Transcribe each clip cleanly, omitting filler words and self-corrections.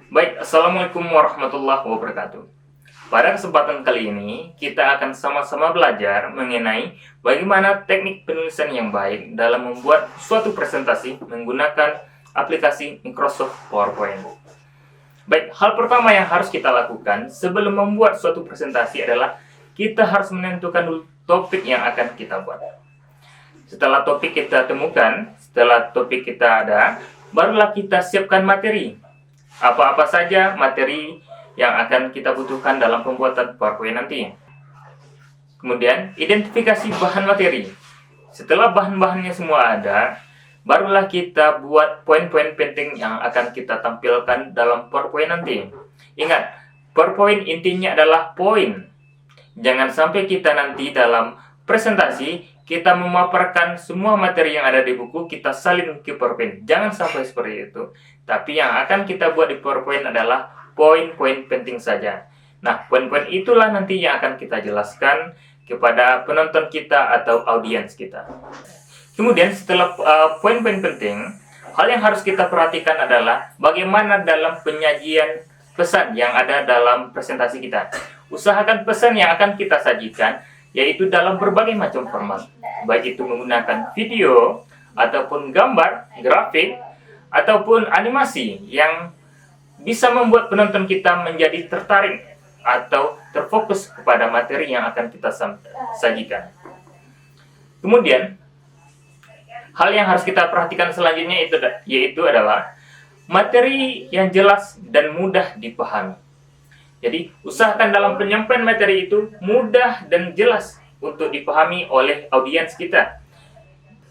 Baik, Assalamualaikum warahmatullahi wabarakatuh. Pada kesempatan kali ini, kita akan sama-sama belajar mengenai bagaimana teknik penulisan yang baik dalam membuat suatu presentasi menggunakan aplikasi Microsoft PowerPoint. Baik, hal pertama yang harus kita lakukan sebelum membuat suatu presentasi adalah kita harus menentukan dulu topik yang akan kita buat. Setelah topik kita temukan, setelah topik kita ada, barulah kita siapkan materi. Apa-apa saja materi yang akan kita butuhkan dalam pembuatan PowerPoint nanti. Kemudian, identifikasi bahan materi. Setelah bahan-bahannya semua ada, barulah kita buat poin-poin penting yang akan kita tampilkan dalam PowerPoint nanti. Ingat, PowerPoint intinya adalah poin. Jangan sampai kita nanti dalam presentasi kita memaparkan semua materi yang ada di buku, kita salin ke PowerPoint. Jangan sampai seperti itu. Tapi yang akan kita buat di PowerPoint adalah poin-poin penting saja. Nah, poin-poin itulah nanti yang akan kita jelaskan kepada penonton kita atau audiens kita. Kemudian setelah poin-poin penting, hal yang harus kita perhatikan adalah bagaimana dalam penyajian pesan yang ada dalam presentasi kita. Usahakan pesan yang akan kita sajikan yaitu dalam berbagai macam format, baik itu menggunakan video, ataupun gambar, grafik, ataupun animasi yang bisa membuat penonton kita menjadi tertarik atau terfokus kepada materi yang akan kita sajikan. Kemudian, hal yang harus kita perhatikan selanjutnya yaitu adalah materi yang jelas dan mudah dipahami. Jadi, usahakan dalam penyampaian materi itu mudah dan jelas untuk dipahami oleh audiens kita.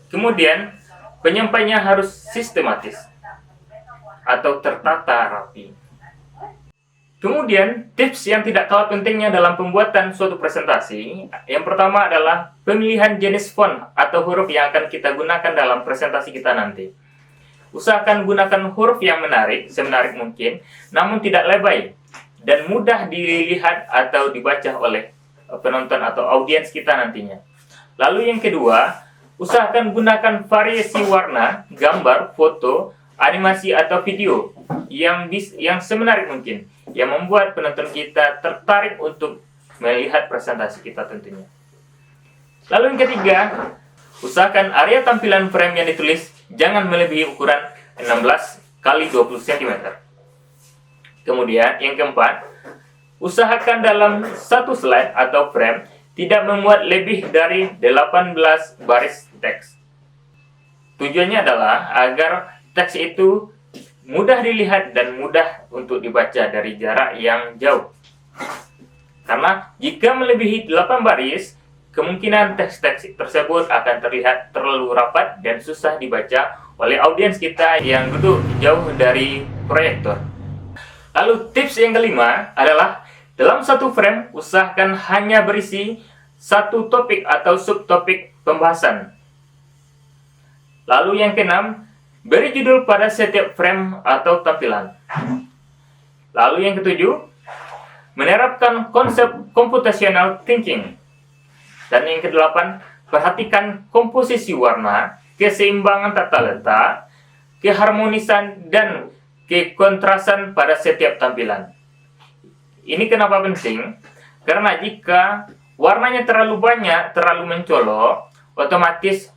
Kemudian, penyampaiannya harus sistematis atau tertata rapi. Kemudian, tips yang tidak kalah pentingnya dalam pembuatan suatu presentasi, yang pertama adalah pemilihan jenis font atau huruf yang akan kita gunakan dalam presentasi kita nanti. Usahakan gunakan huruf yang menarik, semenarik mungkin, namun tidak lebay dan mudah dilihat atau dibaca oleh penonton atau audiens kita nantinya. Lalu yang kedua, usahakan gunakan variasi warna, gambar, foto, animasi atau video yang semenarik mungkin, yang membuat penonton kita tertarik untuk melihat presentasi kita tentunya. Lalu yang ketiga, usahakan area tampilan frame yang ditulis jangan melebihi ukuran 16 x 20 cm. Kemudian yang keempat, usahakan dalam satu slide atau frame tidak memuat lebih dari 18 baris teks. Tujuannya adalah agar teks itu mudah dilihat dan mudah untuk dibaca dari jarak yang jauh. Karena jika melebihi 8 baris, kemungkinan teks-teks tersebut akan terlihat terlalu rapat dan susah dibaca oleh audiens kita yang duduk jauh dari proyektor. Lalu tips yang kelima adalah dalam satu frame usahakan hanya berisi satu topik atau subtopik pembahasan. Lalu yang keenam, beri judul pada setiap frame atau tampilan. Lalu yang ketujuh, menerapkan konsep computational thinking. Dan yang kedelapan, perhatikan komposisi warna, keseimbangan tata letak, keharmonisan, dan kekontrasan pada setiap tampilan. Ini kenapa penting? Karena jika warnanya terlalu banyak, terlalu mencolok, otomatis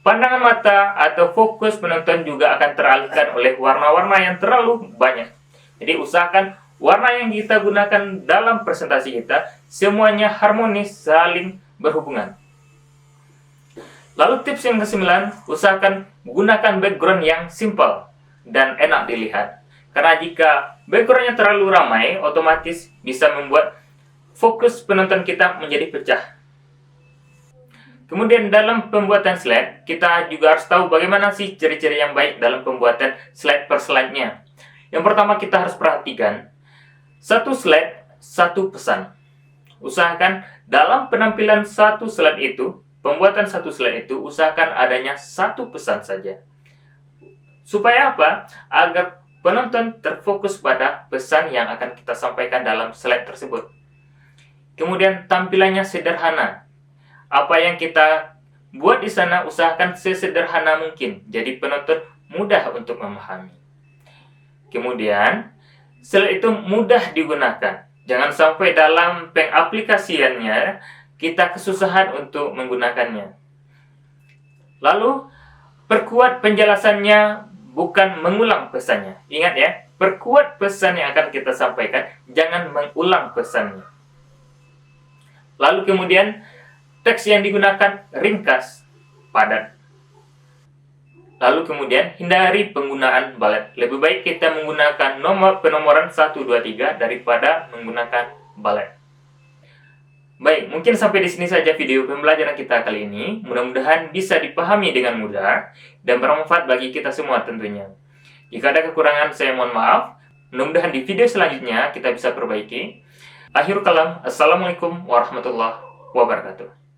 pandangan mata atau fokus penonton juga akan teralihkan oleh warna-warna yang terlalu banyak. Jadi usahakan warna yang kita gunakan dalam presentasi kita semuanya harmonis, saling berhubungan. Lalu tips yang ke-9, usahakan gunakan background yang simple dan enak dilihat. Karena jika backgroundnya terlalu ramai, otomatis bisa membuat fokus penonton kita menjadi pecah. Kemudian dalam pembuatan slide, kita juga harus tahu bagaimana sih ciri-ciri yang baik dalam pembuatan slide per slide-nya. Yang pertama kita harus perhatikan, satu slide, satu pesan. Usahakan dalam penampilan satu slide itu, pembuatan satu slide itu, usahakan adanya satu pesan saja. Supaya apa? Agar penonton terfokus pada pesan yang akan kita sampaikan dalam slide tersebut. Kemudian tampilannya sederhana. Apa yang kita buat di sana usahakan sesederhana mungkin. Jadi penonton mudah untuk memahami. Kemudian Selain itu mudah digunakan. Jangan sampai dalam pengaplikasiannya kita kesusahan untuk menggunakannya. Lalu, perkuat penjelasannya, bukan mengulang pesannya. Ingat ya, perkuat pesan yang akan kita sampaikan, jangan mengulang pesannya. Lalu kemudian, teks yang digunakan ringkas, padat. Lalu kemudian, hindari penggunaan balet. Lebih baik kita menggunakan penomoran 1, 2, 3 daripada menggunakan balet. Baik, mungkin sampai di sini saja video pembelajaran kita kali ini. Mudah-mudahan bisa dipahami dengan mudah dan bermanfaat bagi kita semua tentunya. Jika ada kekurangan, saya mohon maaf. Mudah-mudahan di video selanjutnya kita bisa perbaiki. Akhirul kalam, assalamualaikum warahmatullahi wabarakatuh.